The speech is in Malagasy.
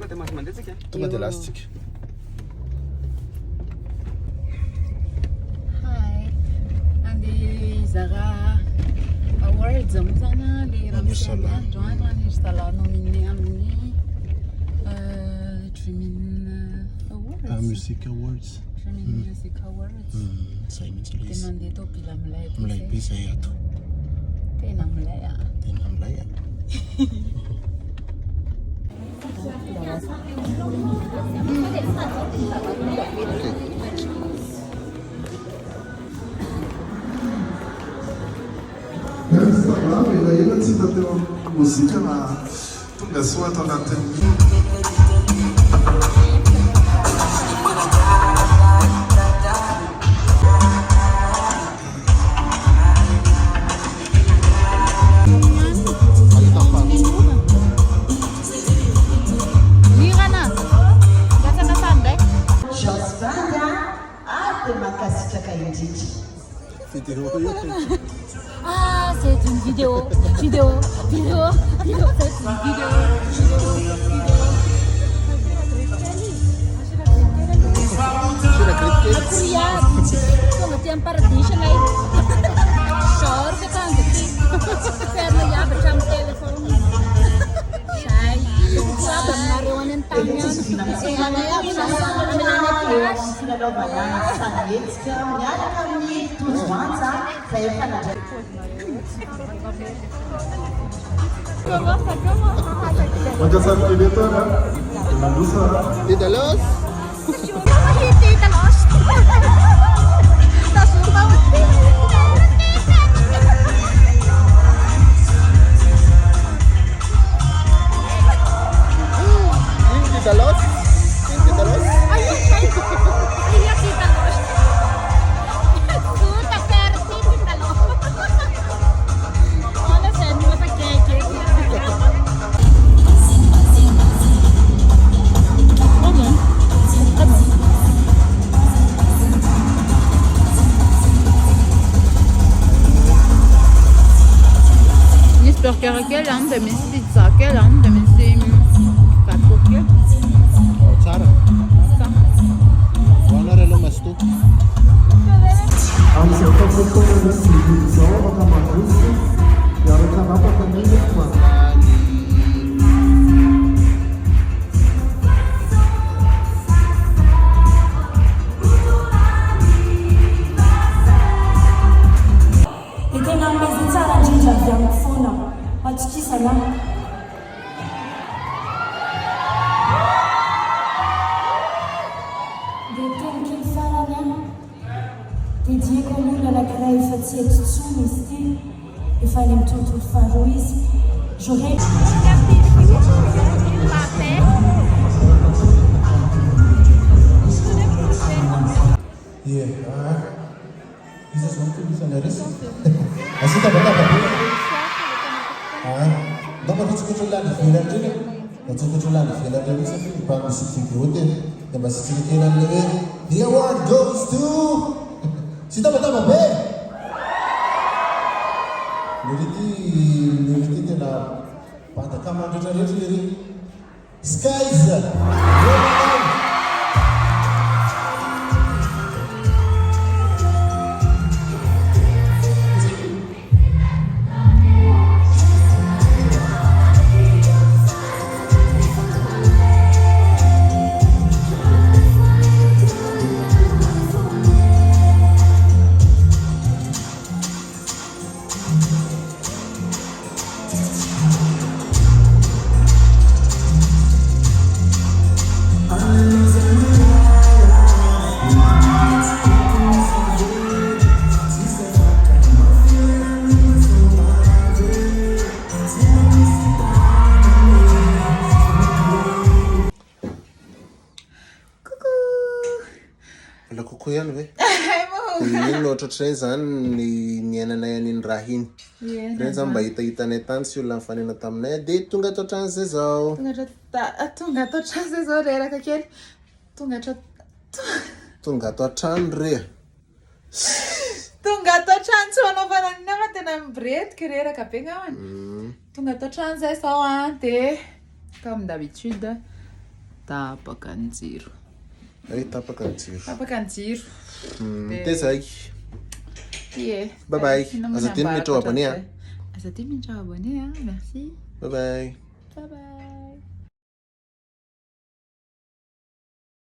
Tonga dia lastsika. Hi. Andeha hizara awards moa zany le ramosandro andro izy talana amin'ny Dreaming Awards. Music Awards. Dreaming Music Awards. Zay mihitsy ilay Dia izy. mandeha tao bila milay be Milay be zay. izay ato. Tena milay Tena milay a. Ela tsy hita teo amin'ny mozika na tonga soa ato anatin'ny Ah, c'est une vidéo. C'est une vidéo. Tonga ty paradisa ngay. Sure ka tanga ty. Ferma yabe tram telefone. Sai. Sabe amareo any antany any. Ana yabe sa aminana class. Magkasabi kayo dito, ha? Nalusa, ha? Tita Los? Tita Los. Yung Tita Los? Yung Tita Los? Ayun, Tita Los. Tuta persi Tita Los. Olha, send mo sa cake. J'espère qu'il y aura quelle âme de mes pizza, quelle âme de mes katsuki. Tsara. Hoanarelo masto. Amin'izay fampitona misy biby izao afaka mandroso miaraka anapaka mihinana. Dia tena amazy tsara indrindra avy amin'ny foana atokisana. Dia teny kely farany dedieko amin'olona anankiray efa tsy eto intsony izy ity, efa any amin'ny tontolo faharoa izy. J'aurais Isa zao tulisan'ny resy. Asita bataka be. Ndao matsotsotra lany ivelany reny. Matsotsotra lany ivelany reny satria mba misy vidéo teny. Dia mba sitsirikenan'le hoe the award goes to sita bataka be. Lirity tena bataka mandretra rehetra lery. Skies. Ihany ve? Iny loatra ohatr'izay zany ny ainanay an'iny raha iny. Ireny zany mba hitahitanay tany sy olona mifanena taminay dia tonga ato hatrany zao. Tonga ato hatrany zay zao reraka kely. Tonga ato hatrany re. Tonga ato hatrany tsy hanaovana ny nama tena miretika reraka be ngahany. Tonga ato hatrany zay zao dia comme d'habitude tapaka ny jiro. Tapaka ny jiro. Tapaka ny jiro. Dia zay. Bye bye. Aza 10 minutes ao abonné. Aza 10 minutes ao abonné. Merci. Bye bye. Bye bye.